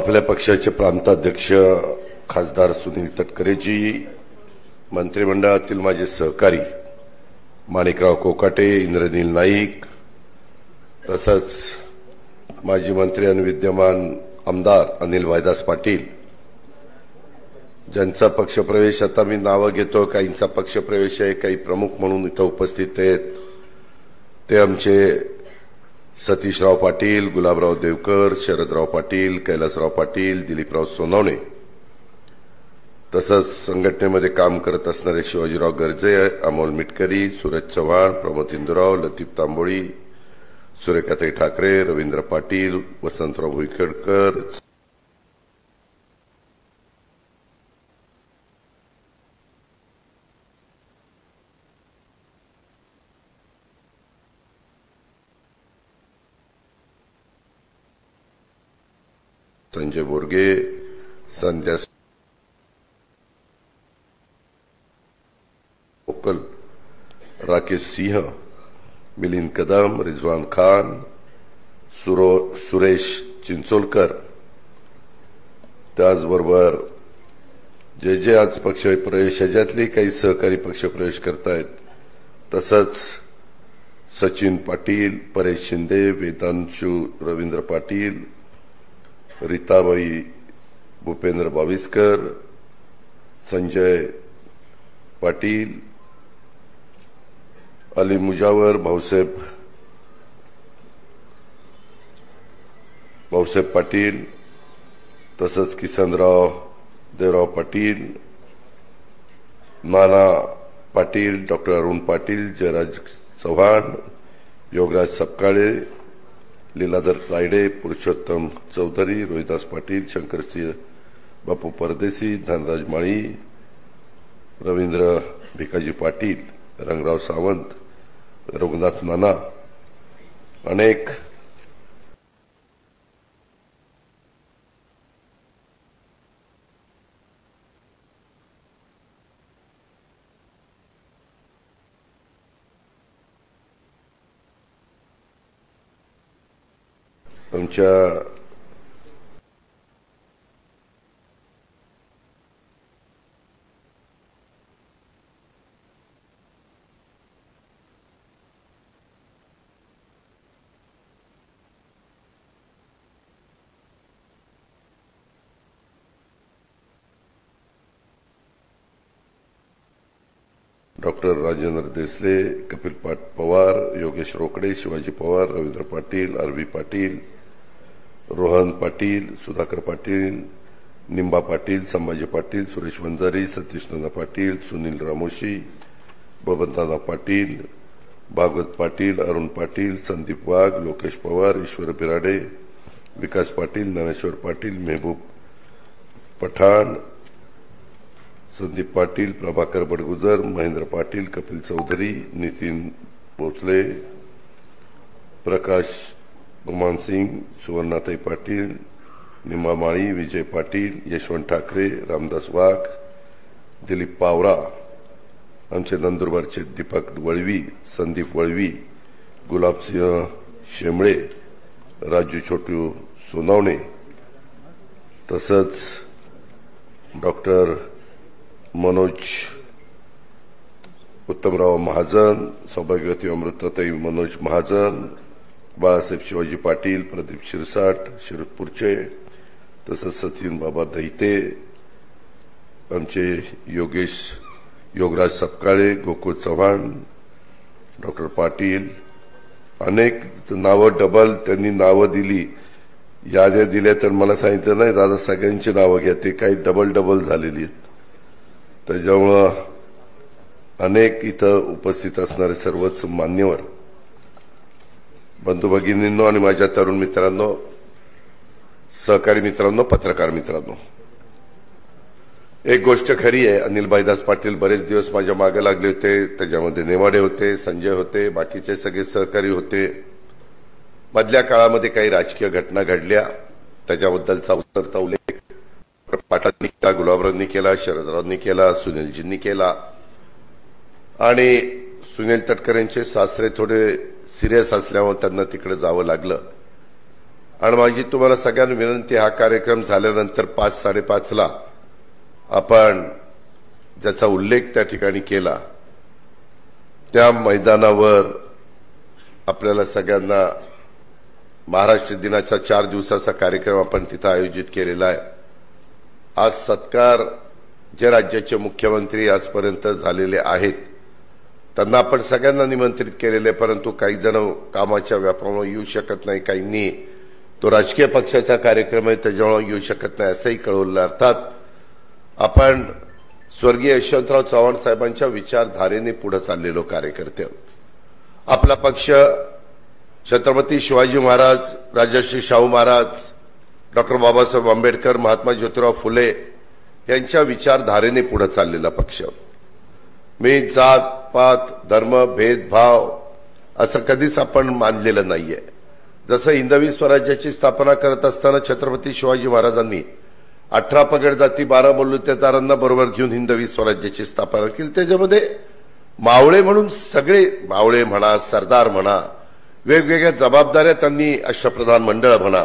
आपल्या पक्षाचे प्रांताध्यक्ष खासदार सुनील तटकरेजी, मंत्रिमंडळातील माझे सहकारी माणिकराव कोकाटे, इंद्रनील नाईक, तसंच माजी मंत्री आणि विद्यमान आमदार अनिल वायदास पाटील, ज्यांचा पक्षप्रवेश आता मी नावं घेतो, काहींचा पक्षप्रवेश आहे, काही प्रमुख म्हणून इथं उपस्थित आहेत, ते आमचे सतीशराव पाटील, गुलाबराव देवकर, शरदराव पाटील, कैलासराव पाटील, दिलीपराव सोनवणे, तसंच संघटनेमध्ये काम करत असणारे शिवाजीराव गर्जे, अमोल मिटकरी, सूरज चव्हाण, प्रमोद इंदुराव, लतीफ तांबोळी, सुरेखाताई ठाकरे, रवींद्र पाटील, वसंतराव भुईखेडकर, संजय बोरगे, संध्या ओकल, राकेश सिंह, मिलिंद कदम, रिजवान खान, सुरेश चिंचोलकर, त्याचबरोबर जे आज पक्षप्रवेश ह्याच्यातले काही सहकारी पक्षप्रवेश करतायत, तसंच सचिन पाटील, परेश शिंदे, वेदांशू रवींद्र पाटील, रीताबाई भूपेंद्र बाविस्कर, संजय पाटील, अली मुजावर, भाऊसाहेब पाटील, तसंच किसनराव देवराव पाटील, नाना पाटील, डॉक्टर अरुण पाटील, जयराज चव्हाण, योगराज सपकाळे, लीलाधर तायडे, पुरुषोत्तम चौधरी, रोहिदास पाटील, शंकरसिंह बापू परदेसी, धनराज माळी, रवींद्र भिकाजी पाटील, रंगराव सावंत, रघुनाथ नाना, अनेक आमच्या डॉक्टर राजेंद्र देसले, कपिल पवार, योगेश रोकडे, शिवाजी पवार, रवींद्र पाटील, आरवी पाटील, रोहन पाटील, सुधाकर पाटील, निंबा पाटील, संभाजी पाटील, सुरेश वंजारी, सतीश नाना पाटील, सुनील रामोशी, बबनदादा पाटील, भागवत पाटील, अरुण पाटील, संदीप वाघ, लोकेश पवार, ईश्वर बिराडे, विकास पाटील, ज्ञानेश्वर पाटील, मेहबूब पठाण, संदीप पाटील, प्रभाकर बडगुजर, महेंद्र पाटील, कपिल चौधरी, नितीन भोसले, प्रकाश गुमान सिंग, सुवर्णाताई पाटील, निमा माळी, विजय पाटील, यशवंत ठाकरे, रामदास वाघ, दिलीप पावरा, आमचे नंदुरबारचे दीपक वळवी, संदीप वळवी, गुलाबसिंह शेंबळे, राजू छोटू सोनवणे, तसंच डॉक्टर मनोज उत्तमराव महाजन, सौभाग्यवती अमृताताई मनोज महाजन, बाळासाहेब शिवाजी पाटील, प्रदीप शिरसाट, शिरपूरचे, तसंच सचिन बाबा दहिते, आमचे योगराज सपकाळे, गोकुळ चव्हाण, डॉक्टर पाटील, अनेक नावं डबल त्यांनी नावं दिली, याद्या दिल्या, तर मला सांगितलं नाही दादा सगळ्यांची नावं घ्या, ते काही डबल झालेली आहेत. त्याच्यामुळं अनेक इथं उपस्थित असणारे सर्वच मान्यवर बंधू भगिनींनो आणि माझ्या तरुण मित्रांनो, सहकारी मित्रांनो, पत्रकार मित्रांनो, एक गोष्ट खरी आहे, अनिल भाईदास पाटील बरेच दिवस माझ्या मागे लागले होते, त्याच्यामध्ये नेवाडे होते, संजय होते, बाकीचे सगळे सहकारी होते. मधल्या काळामध्ये काही राजकीय घटना घडल्या, त्याच्याबद्दलचा उत्तरचा उल्लेख पाटलांनी केला, गुलाबरावांनी केला, शरदरावांनी केला, सुनीलजींनी केला, आणि सुनील तटकरेंचे सासरे थोडे सिरियस असल्यामुळे त्यांना तिकडे जावं लागलं. आणि माझी तुम्हाला सगळ्यांना विनंती, हा कार्यक्रम झाल्यानंतर 5:30ला आपण ज्याचा उल्लेख त्या ठिकाणी केला त्या मैदानावर आपल्याला सगळ्यांना महाराष्ट्र दिनाचा 4 दिवसाचा कार्यक्रम आपण तिथे आयोजित केलेला आहे. आज सत्कार जे राज्याचे मुख्यमंत्री आजपर्यंत झालेले आहेत त्यांना आपण सगळ्यांना निमंत्रित केलेले, परंतु काही जण कामाच्या व्यापामुळे येऊ शकत नाही, काहींनी तो राजकीय पक्षाचा कार्यक्रम आहे त्याच्यामुळे येऊ शकत नाही असंही कळवलं. अर्थात आपण स्वर्गीय यशवंतराव चव्हाण साहेबांच्या विचारधारेने पुढे चाललेलो कार्यकर्ते. आपला पक्ष छत्रपती शिवाजी महाराज, राजर्षी शाहू महाराज, डॉक्टर बाबासाहेब आंबेडकर, महात्मा ज्योतिराव फुले यांच्या विचारधारेने पुढे चाललेला पक्ष. मी जात पात धर्म भेदभाव असं कधीच आपण मानलेलं नाहीये. जसं हिंदवी स्वराज्याची स्थापना करत असताना छत्रपती शिवाजी महाराजांनी 18 पगड जाती 12 बलुतेदारांना बरोबर घेऊन हिंदवी स्वराज्याची स्थापना केली. त्याच्यामध्ये मावळे म्हणून सगळे, मावळे म्हणा, सरदार म्हणा, वेगवेगळ्या जबाबदाऱ्या त्यांनी अष्टप्रधान मंडळ म्हणा,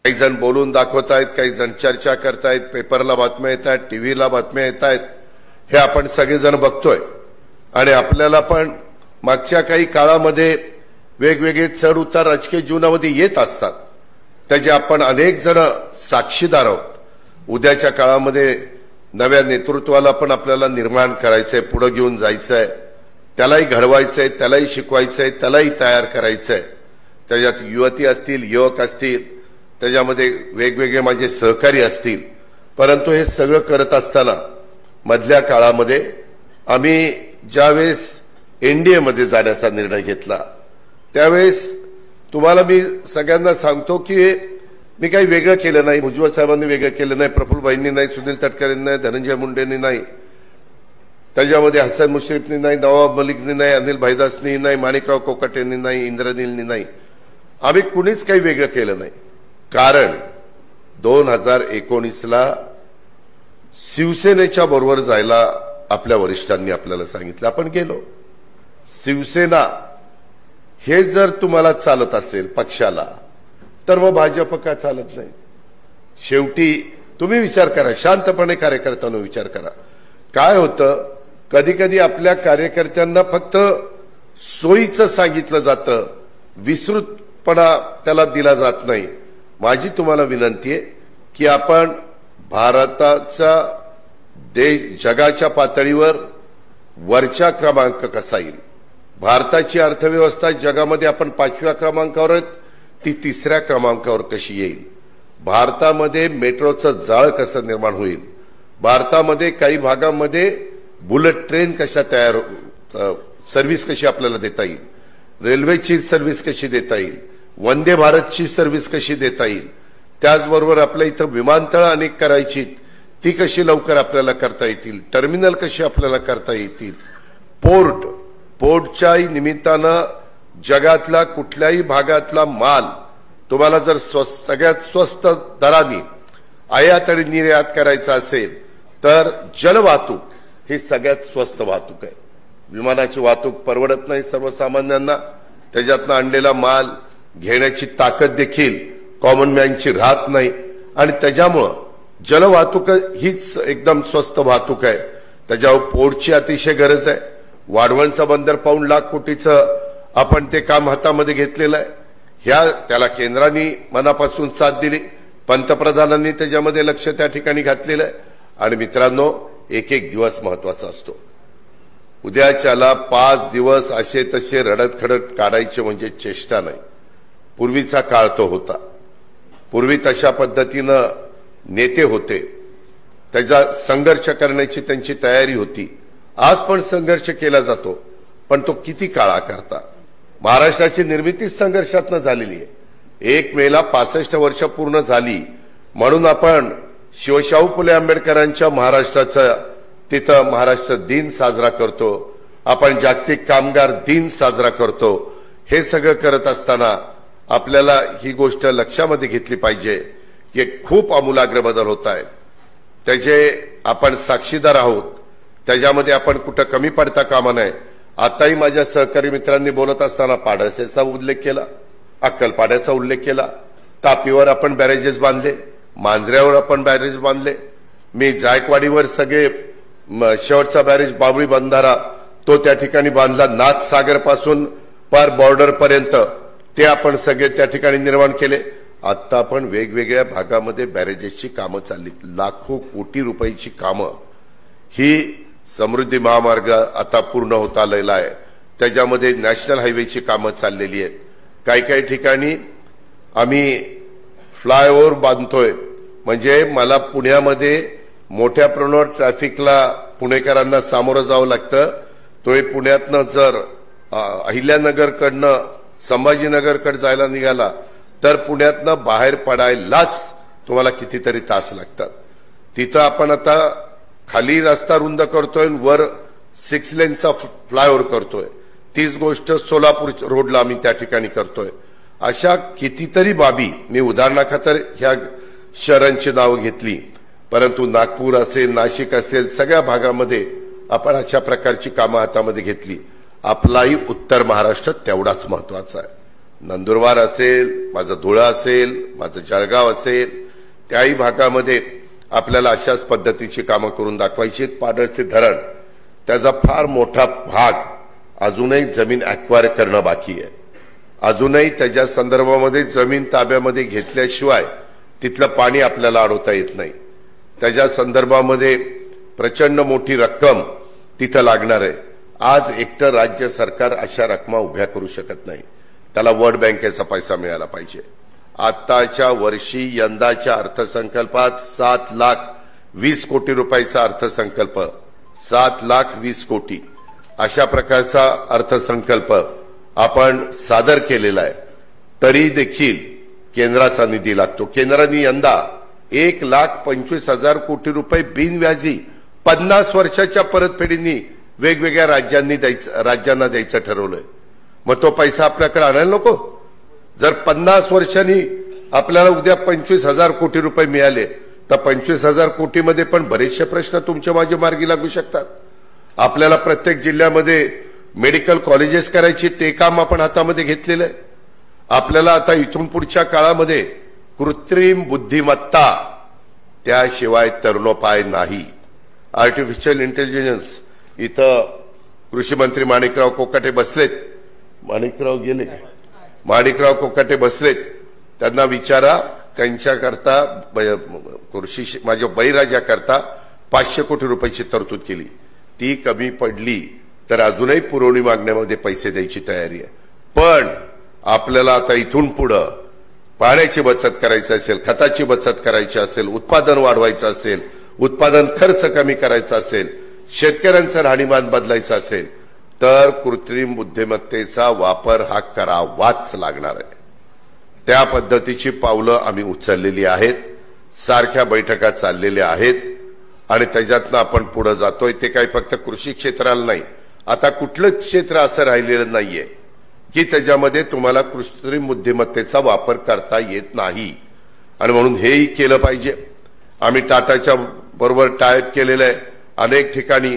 काही जण बोलून दाखवतायत, काही जण चर्चा करतायत, पेपरला बातम्या येत आहेत, टीव्हीला बातम्या येत आहेत, हे आपण सगळेजण बघतोय. आणि आपल्याला पण मागच्या काही काळामध्ये वेगवेगळे चढ उतार राजकीय जीवनामध्ये येत असतात, त्याचे आपण अनेक जण साक्षीदार आहोत. उद्याच्या काळामध्ये नव्या नेतृत्वाला पण आपल्याला निर्माण करायचंय, पुढे घेऊन जायचंय, त्यालाही घडवायचंय, त्यालाही शिकवायचंय, त्यालाही तयार करायचंय. त्याच्यात युवती असतील, युवक असतील, त्याच्यामध्ये वेगवेगळे माझे सहकारी असतील. परंतु हे सगळं करत असताना मधल्या काळामध्ये आम्ही ज्यावेळेस एनडीएमध्ये जाण्याचा निर्णय घेतला त्यावेळेस तुम्हाला मी सगळ्यांना सांगतो की मी काही वेगळं केलं नाही. भुजबळ साहेबांनी वेगळं केलं नाही, प्रफुल्लभाईंनी नाही, सुनील तटकरेंनी नाही, धनंजय मुंडेंनी नाही, त्याच्यामध्ये हसन मुश्रीफनी नाही, नवाब मलिकनी नाही, अनिल भाईदासनी नाही, माणिकराव कोकाटेंनी नाही, इंद्रनीलनी नाही. आम्ही कुणीच काही वेगळं केलं नाही. कारण 2019ला शिवसेनेच्या बरोबर जायला आपल्या वरिष्ठांनी आपल्याला सांगितलं, आपण गेलो. शिवसेना हे जर तुम्हाला चालत असेल पक्षाला तर मग भाजप का चालत नाही? शेवटी तुम्ही विचार करा, शांतपणे कार्यकर्त्यांना विचार करा. काय होतं, कधी कधी आपल्या कार्यकर्त्यांना फक्त सोयीचं सांगितलं जातं, विस्तृतपणा त्याला दिला जात नाही. माझी तुम्हाला विनंती आहे की आपण भारताचा देश जगाच्या पातळीवर वरच्या क्रमांक कसा येईल, भारताची अर्थव्यवस्था जगामध्ये आपण 5व्या क्रमांकावर आहेत, ती 3ऱ्या क्रमांकावर कशी येईल, भारतामध्ये मेट्रोचं जाळ कसं निर्माण होईल, भारतामध्ये काही भागामध्ये बुलेट ट्रेन कशा तयार, सर्व्हिस कशी आपल्याला देता येईल, रेल्वेची सर्व्हिस कशी देता येईल, वंदे भारतची सर्व्हिस कशी देता येईल, त्याचबरोबर आपल्या इथं विमानतळ अनेक करायची ती कशी लवकर आपल्याला करता येतील, टर्मिनल कशी आपल्याला करता येतील, पोर्टच्याही निमित्तानं जगातला कुठल्याही भागातला माल तुम्हाला जर सगळ्यात स्वस्त दराने आयात आणि निर्यात करायचा असेल तर जलवाहतूक ही सगळ्यात स्वस्त वाहतूक आहे. विमानाची वाहतूक परवडत नाही सर्वसामान्यांना, त्याच्यातनं आणलेला माल घेण्याची ताकद देखील कॉमन मॅनची राहत नाही आणि त्याच्यामुळं जलवाहतूक हीच एकदम स्वस्त वाहतूक आहे. त्याच्यावर पोर्टची अतिशय गरज आहे. वाढवणचं बंदर $1,00,000 कोटीचं आपण ते काम हातामध्ये घेतलेलं आहे. त्याला केंद्राने मनापासून साथ दिली. पंतप्रधानांनी त्याच्यामध्ये लक्ष त्या ठिकाणी घातलेलं आहे. आणि मित्रांनो, एक एक दिवस महत्वाचा असतो. उद्याच्याला 5 दिवस असे तसे रडत खडत काढायचे म्हणजे चेष्टा नाही. पूर्वीचा काळ तो होता. पूर्वी तशा पद्धतीनं नेते होते. त्याचा संघर्ष करण्याची त्यांची तयारी होती. आज पण संघर्ष केला जातो, पण तो किती काळा करता. महाराष्ट्राची निर्मिती संघर्षातनं झालेली आहे. 1 मेला 65 वर्ष पूर्ण झाली म्हणून आपण शिवशाहू फुले आंबेडकरांच्या महाराष्ट्राचा तिथं महाराष्ट्र दिन साजरा करतो. आपण जागतिक कामगार दिन साजरा करतो. हे सगळं करत असताना आपल्याला ही गोष्ट लक्षामध्ये घेतली पाहिजे की खूप आमूलाग्र बदल होत आहेत. त्याचे आपण साक्षीदार आहोत. त्याच्यामध्ये आपण कुठं कमी पडता कामा नये. आताही माझ्या सहकारी मित्रांनी बोलत असताना पाडळसेचा उल्लेख केला, अक्कलपाड्याचा उल्लेख केला. तापीवर आपण बॅरेजेस बांधले, मांजऱ्यावर आपण बॅरेज बांधले. मी जायकवाडीवर सगळे शेवटचा बॅरेज बाबळी बंधारा तो त्या ठिकाणी बांधला. नाथसागर पासून पार बॉर्डर पर्यंत ते आपण सगळे त्या ठिकाणी निर्माण केले. आता आपण वेगवेगळ्या भागामध्ये बॅरेजेसची कामं चालली. लाखो कोटी रुपयाची कामं. ही समृद्धी महामार्ग आता पूर्ण होत आलेला आहे. त्याच्यामध्ये नॅशनल हायवेची कामं चाललेली आहेत. काही काही ठिकाणी आम्ही फ्लायओव्हर बांधतोय. म्हणजे मला पुण्यामध्ये मोठ्या प्रमाणावर ट्रॅफिकला पुणेकरांना सामोरं जावं लागतं. तो पुण्यातनं जर अहिल्यानगरकडनं संभाजीनगरकडे जायला निघाला तर पुण्यातनं बाहेर पडायलाच तुम्हाला कितीतरी तास लागतात. तिथं आपण आता खाली रस्ता रुंद करतोय, वर 6 लेनचा फ्लायओव्हर करतोय. तीच गोष्ट सोलापूर रोडला आम्ही त्या ठिकाणी करतोय. अशा कितीतरी बाबी, मी उदाहरणाखातर ह्या शहरांची नावं घेतली, परंतु नागपूर असेल, नाशिक असेल, सगळ्या भागामध्ये आपण अशा प्रकारची कामं हातामध्ये घेतली. आपलाही उत्तर महाराष्ट्र तेवढाच महत्वाचा आहे. नंदुरबार असेल, माझं धुळा असेल, माझं जळगाव असेल, त्याही भागामध्ये आपल्याला अशाच पद्धतीची कामं करून दाखवायची. पाडळचे धरण, त्याचा फार मोठा भाग अजूनही जमीन अॅक्वायर करणं बाकी आहे. अजूनही त्याच्या संदर्भामध्ये जमीन ताब्यामध्ये घेतल्याशिवाय तिथलं पाणी आपल्याला अडवता येत नाही. त्याच्या संदर्भामध्ये प्रचंड मोठी रक्कम तिथं लागणार आहे. आज एकटं राज्य सरकार अशा रकमा उभ्या करू शकत नाही. त्याला वर्ल्ड बँकेचा पैसा मिळाला पाहिजे. आताच्या वर्षी यंदाच्या अर्थसंकल्पात 7,20,00,000 कोटी रुपयाचा अर्थसंकल्प, 7,20,00,000 कोटी अशा प्रकारचा अर्थसंकल्प आपण सादर केलेला आहे. तरी देखील केंद्राचा निधी लागतो. केंद्राने यंदा 1,25,000 कोटी रुपये बिनव्याजी 50 वर्षाच्या परतफेडींनी वेगवेगळ्या राज्यांना द्यायचं ठरवलंय. मग तो पैसा आपल्याकडे आणायला नको. जर 50 वर्षांनी आपल्याला उद्या 25,000 कोटी रुपये मिळाले तर 25,000 कोटीमध्ये पण बरेचसे प्रश्न तुमच्या माझे मार्गी लागू शकतात. आपल्याला प्रत्येक जिल्ह्यामध्ये मेडिकल कॉलेजेस करायची, ते काम आपण हातामध्ये घेतलेलं आहे. आपल्याला आता इथून पुढच्या काळामध्ये कृत्रिम बुद्धिमत्ता, त्याशिवाय तरुणोपाय नाही. Artificial intelligence. इथं कृषी मंत्री माणिकराव कोकाटे बसलेत. माणिकराव गेले? माणिकराव कोकाटे बसलेत. त्यांना विचारा, त्यांच्याकरता कृषी माझ्या बळीराजाकरता 500 कोटी रुपयाची तरतूद केली. ती कमी पडली तर अजूनही पुरवणी मागण्यामध्ये पैसे द्यायची तयारी आहे. पण आपल्याला आता इथून पुढं पाण्याची बचत करायची असेल, खताची बचत करायची असेल, उत्पादन वाढवायचं असेल, उत्पादन खर्च कमी करायचा असेल, शेतकऱ्यांचं राहणीमान बदलायचं असेल तर कृत्रिम बुद्धिमत्तेचा वापर हा करावाच लागणार आहे. त्या पद्धतीची पावलं आम्ही उचललेली आहेत. सारख्या बैठका चाललेल्या आहेत आणि त्याच्यातनं आपण पुढे जातोय. ते काही फक्त कृषी क्षेत्राला नाही, आता कुठलंच क्षेत्र असं राहिलेलं नाहीये की त्याच्यामध्ये तुम्हाला कृत्रिम बुद्धिमत्तेचा वापर करता येत नाही. आणि म्हणून हेही केलं पाहिजे. आम्ही टाटाच्या बरोबर टायअप केलेलं आहे. अनेक ठिकाणी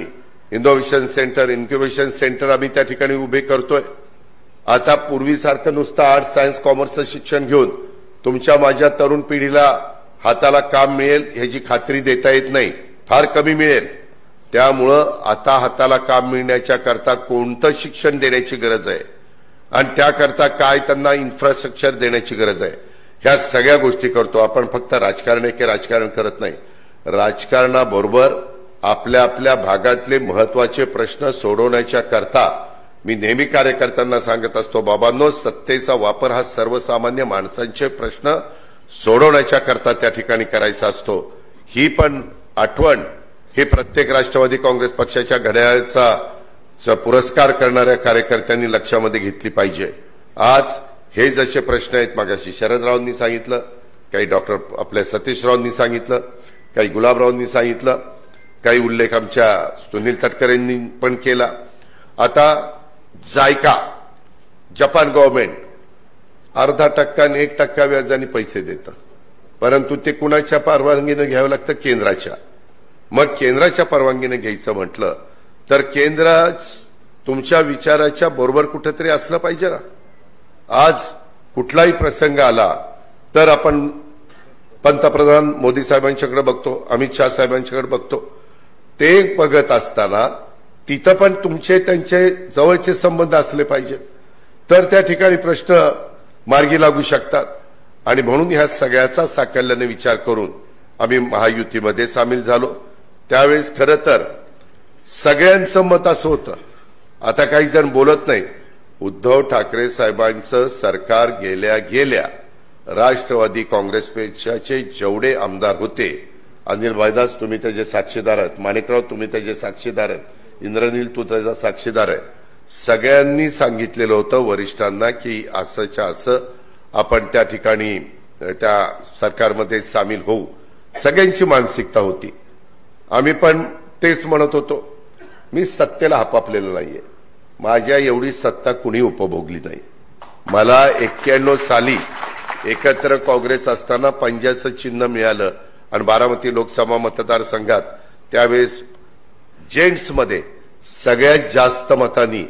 इनोव्हेशन सेंटर, इन्क्युबेशन सेंटर आम्ही त्या ठिकाणी उभे करतोय. आता पूर्वीसारखं नुसतं आर्ट्स सायन्स कॉमर्सचं शिक्षण घेऊन तुमच्या माझ्या तरुण पिढीला हाताला काम मिळेल ह्याची खात्री देता येत नाही, फार कमी मिळेल. त्यामुळं आता हाताला काम मिळण्याच्या करता कोणतं शिक्षण देण्याची गरज आहे आणि त्याकरता काय त्यांना इन्फ्रास्ट्रक्चर देण्याची गरज आहे, ह्या सगळ्या गोष्टी करतो आपण. फक्त राजकारण की राजकारण करत नाही, राजकारणाबरोबर आपल्या आपल्या भागातले महत्वाचे प्रश्न सोडवण्याच्या करता मी नेहमी कार्यकर्त्यांना सांगत असतो, बाबांनो, सत्तेचा वापर हा सर्वसामान्य माणसांचे प्रश्न सोडवण्याच्या करता त्या ठिकाणी करायचा असतो. ही पण आठवण हे प्रत्येक राष्ट्रवादी काँग्रेस पक्षाच्या घड्याळाचा पुरस्कार करणाऱ्या कार्यकर्त्यांनी लक्षामध्ये घेतली पाहिजे. आज हे जसे प्रश्न आहेत, मागाशी शरदरावांनी सांगितलं, काही डॉक्टर आपल्या सतीशरावांनी सांगितलं, काही गुलाबरावांनी सांगितलं, काही उल्लेख आमच्या सुनील तटकरेंनी पण केला. आता जायका जपान गव्हर्नमेंट 0.5% आणि 1% व्याजाने पैसे देतं, परंतु ते कुणाच्या परवानगीने घ्यावं लागतं? केंद्राच्या. मग केंद्राच्या परवानगीने घ्यायचं म्हटलं तर केंद्र तुमच्या विचाराच्या बरोबर कुठेतरी असलं पाहिजे ना. आज कुठलाही प्रसंग आला तर आपण पंतप्रधान मोदी साहेबांच्याकडे बघतो, अमित शाह साहेबांच्याकडे बघतो. ते बघत असताना तिथं पण तुमचे त्यांचे जवळचे संबंध असले पाहिजेत, तर त्या ठिकाणी प्रश्न मार्गी लागू शकतात. आणि म्हणून ह्या सगळ्याचा साकल्याने विचार करून आम्ही महायुतीमध्ये सामील झालो. त्यावेळेस खरं तर सगळ्यांचं मत असं होतं, आता काही जण बोलत नाही, उद्धव ठाकरे साहेबांचं सरकार गेल्या गेल्या राष्ट्रवादी काँग्रेस पक्षाचे जेवढे आमदार होते, अनिल बैदास तुम्ही त्याचे साक्षीदार आहेत, माणिकराव तुम्ही त्याचे साक्षीदार आहेत, इंद्रनील तू त्याचा साक्षीदार आहे, सगळ्यांनी सांगितलेलं होतं वरिष्ठांना की असंच्या असं आपण त्या ठिकाणी त्या सरकारमध्ये सामील होऊ. सगळ्यांची मानसिकता होती. आम्ही पण तेच म्हणत होतो. मी सत्तेला हापापलेलं नाहीये, माझ्या एवढी सत्ता कुणी उपभोगली नाही. मला 91 साली एकत्र काँग्रेस असताना पंजाचं चिन्ह मिळालं आणि बारामती लोकसभा मतदारसंघात त्यावेळेस जेंट्समध्ये सगळ्यात जास्त मतांनी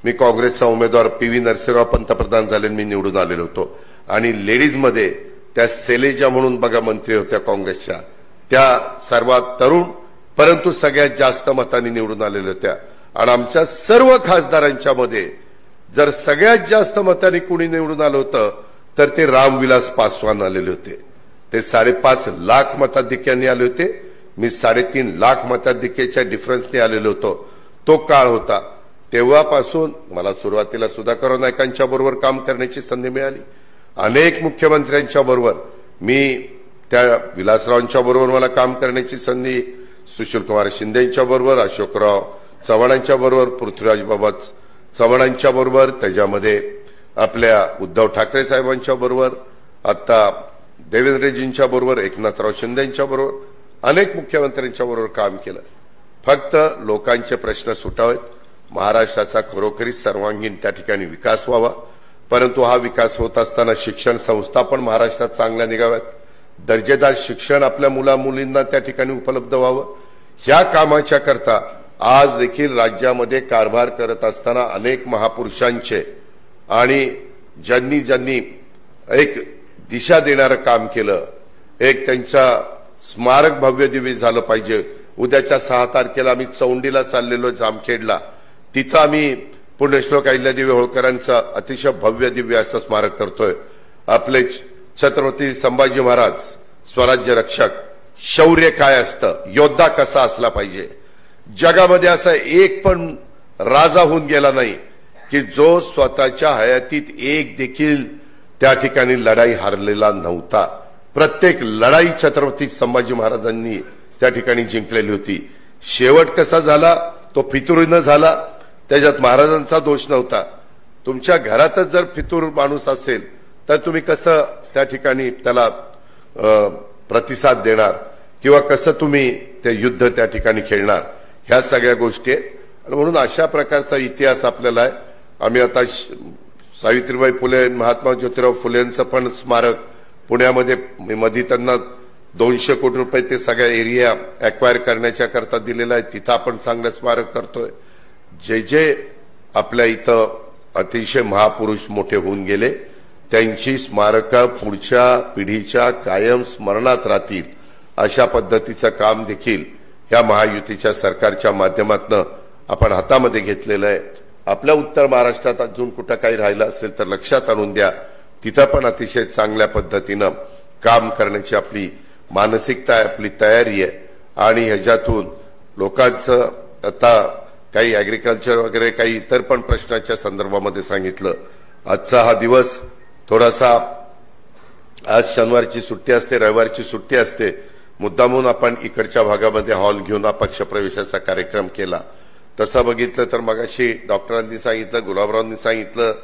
मी काँग्रेसचा उमेदवार PV नरसिंहराव पंतप्रधान झाले, मी निवडून आलेलो होतो. आणि लेडीजमध्ये त्या सेलेजा म्हणून बघा मंत्री होत्या काँग्रेसच्या, त्या सर्वात तरुण परंतु सगळ्यात जास्त मतांनी निवडून आलेल्या होत्या. आणि आमच्या सर्व खासदारांच्या मध्ये जर सगळ्यात जास्त मतांनी कुणी निवडून आलं होतं तर ते रामविलास पासवान आलेले होते. ते 5.5 लाख मताधिक्यांनी आले होते, मी 3.5 लाख मताधिक्याच्या डिफरन्सने आलेलो होतो. तो काळ होता. तेव्हापासून मला सुरुवातीला सुधाकर नायकांच्या बरोबर काम करण्याची संधी मिळाली. अनेक मुख्यमंत्र्यांच्या बरोबर मी त्या विलासरावांच्या बरोबर मला काम करण्याची संधी, सुशीलकुमार शिंदेच्या बरोबर, अशोकराव चव्हाणांच्या बरोबर, पृथ्वीराज बाबा चव्हाणांच्या बरोबर, त्याच्यामध्ये आपल्या उद्धव ठाकरे साहेबांच्या बरोबर, आता देवेंद्रजींच्या बरोबर, एकनाथराव शिंदेच्या बरोबर, अनेक मुख्यमंत्र्यांच्या बरोबर काम केलं. फक्त लोकांचे प्रश्न सुटावेत, महाराष्ट्राचा खरोखरी सर्वांगीण त्या ठिकाणी विकास व्हावा. परंतु हा विकास होत असताना शिक्षण संस्था पण महाराष्ट्रात चांगल्या निघाव्यात, दर्जेदार शिक्षण आपल्या मुलामुलींना त्या ठिकाणी उपलब्ध व्हावं. ह्या कामाच्या करता आज देखील राज्यामध्ये कारभार करत असताना अनेक महापुरुषांचे आणि ज्यांनी ज्यांनी एक दिशा देणारं काम केलं, एक त्यांचा स्मारक भव्य दिव्य झालं पाहिजे. उद्याच्या 6 तारखेला आम्ही चौंडीला चाललेलो, जामखेडला, तिथं आम्ही पुण्यश्लोक अहिल्यादेवी होळकरांचं अतिशय भव्य दिव्य असं स्मारक करतोय. आपले छत्रपती संभाजी महाराज स्वराज्य रक्षक, शौर्य काय असतं, योद्धा कसा असला पाहिजे. जगामध्ये असा एक पण राजा होऊन गेला नाही की जो स्वतःच्या हयातीत एक देखील त्या ठिकाणी लढाई हारलेला नव्हता. प्रत्येक लढाई छत्रपती संभाजी महाराजांनी त्या ठिकाणी जिंकलेली होती. शेवट कसा झाला तो फितुरीनं झाला, त्याच्यात महाराजांचा दोष नव्हता. तुमच्या घरातच जर फितूर माणूस असेल तर तुम्ही कसं त्या ठिकाणी त्याला प्रतिसाद देणार किंवा कसं तुम्ही ते युद्ध त्या ठिकाणी खेळणार, ह्या सगळ्या गोष्टी आहेत. आणि म्हणून अशा प्रकारचा इतिहास आपल्याला आहे. आम्ही आता सावित्रीबाई फुले, महात्मा ज्योतिराव फुलेंचं पण स्मारक पुण्यामध्ये मध्ये त्यांना 200 कोटी रुपये ते सगळ्या एरिया अक्वायर करण्याच्या करता दिलेला आहे, तिथं आपण चांगलं स्मारक करतोय. जे जे आपल्या इथं अतिशय महापुरुष मोठे होऊन गेले, त्यांची स्मारकं पुढच्या पिढीच्या कायम स्मरणात राहतील अशा पद्धतीचं काम देखील या महायुतीच्या सरकारच्या माध्यमातून आपण हातामध्ये घेतलेलं आहे. आपल्या उत्तर महाराष्ट्रात अजून कुठं काही राहिलं असेल तर लक्षात आणून द्या. तिथं पण अतिशय चांगल्या पद्धतीनं काम करण्याची आपली मानसिकता आहे, आपली तयारी आहे. आणि ह्याच्यातून लोकांचं आता काही ऍग्रिकल्चर वगैरे काही इतर पण प्रश्नाच्या संदर्भामध्ये सांगितलं. आजचा हा दिवस थोडासा, आज शनिवारची सुट्टी असते, रविवारची सुट्टी असते, मुद्दामून आपण इकडच्या भागामध्ये हॉल घेऊन पक्षप्रवेशाचा कार्यक्रम केला. तसं बघितलं तर मगाशी डॉक्टरांनी सांगितलं, गुलाबरावांनी सांगितलं,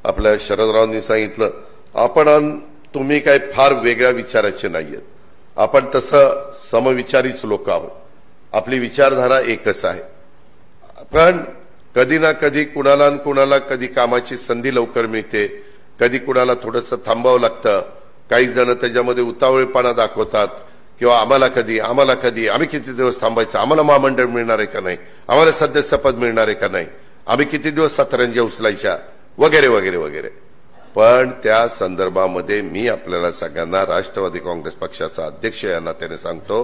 आपल्या शरदरावांनी सांगितलं, आपण तुम्ही काही फार वेगळ्या विचाराचे नाहीयेत. आपण तसं समविचारीच लोक आहोत. आपली विचारधारा एकच आहे. पण कधी ना कधी कुणाला कधी कामाची संधी लवकर मिळते, कधी कुणाला थोडंसं थांबावं लागतं. काही जण त्याच्यामध्ये उतावळेपणा दाखवतात किंवा आम्हाला कधी, आम्ही किती दिवस थांबायचं, आम्हाला महामंडळ मिळणार आहे का नाही, आम्हाला सदस्यपद मिळणार आहे का नाही, आम्ही किती दिवस सतरंज्या उचलायच्या वगैरे वगैरे वगैरे. पण त्या संदर्भामध्ये मी आपल्याला सगळ्यांना राष्ट्रवादी काँग्रेस पक्षाचा अध्यक्ष या नात्याने सांगतो,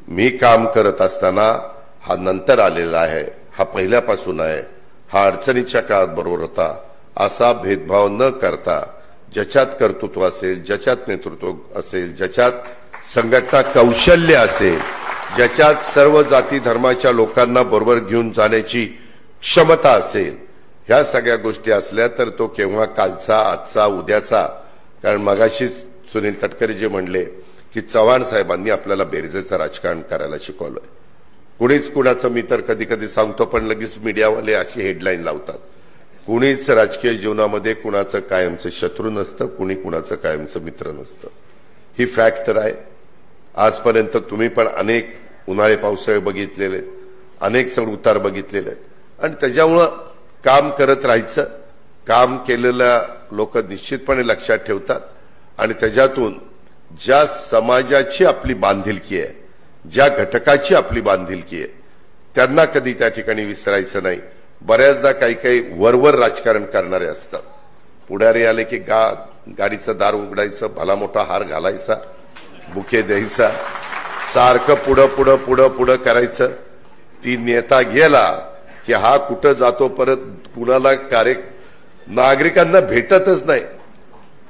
मी काम करत असताना हा नंतर आलेला आहे, हा पहिल्यापासून आहे, हा अडचणीच्या काळात बरोबर होता, असा भेदभाव न करता ज्याच्यात कर्तृत्व असेल, ज्याच्यात नेतृत्व असेल, ज्याच्यात संघटना कौशल्य असेल, ज्याच्यात सर्व जाती धर्माच्या लोकांना बरोबर घेऊन जाण्याची क्षमता असेल, ह्या सगळ्या गोष्टी असल्या तर तो केव्हा कालचा, आजचा, उद्याचा. कारण मगाशी सुनील तटकरे जे म्हणले की चव्हाण साहेबांनी आपल्याला बेरजेचं राजकारण करायला शिकवलंय. कुणीच कुणाचं, मी तर कधी कधी सांगतो पण लगेच मीडियावाले अशी हेडलाईन लावतात, कुणीच राजकीय जीवनामध्ये कुणाचं कायमचं शत्रू नसतं, कुणी कुणाचं कायमचं मित्र नसतं. ही फॅक्ट तर आहे. आजपर्यंत तुम्ही पण अनेक उन्हाळे पावसाळे बघितलेले, अनेक चढ उतार बघितलेले आहेत. आणि त्याच्यामुळं काम करत राहायचं. काम केलेलं लोक निश्चितपणे लक्षात ठेवतात. आणि त्याच्यातून ज्या समाजाची आपली बांधिलकी आहे, ज्या घटकाची आपली बांधिलकी आहे, त्यांना कधी त्या ठिकाणी विसरायचं नाही. बऱ्याचदा काही काही वरवर राजकारण करणारे असतात. पुढारी आले की गाडीचं दार उघडायचं, भला मोठा हार घालायचा, बुके द्यायचा, सारखं पुढं पुढं पुढं पुढं करायचं. ती नेता गेला की हा कुठं जातो, परत कुणाला नागरिकांना भेटतच नाही.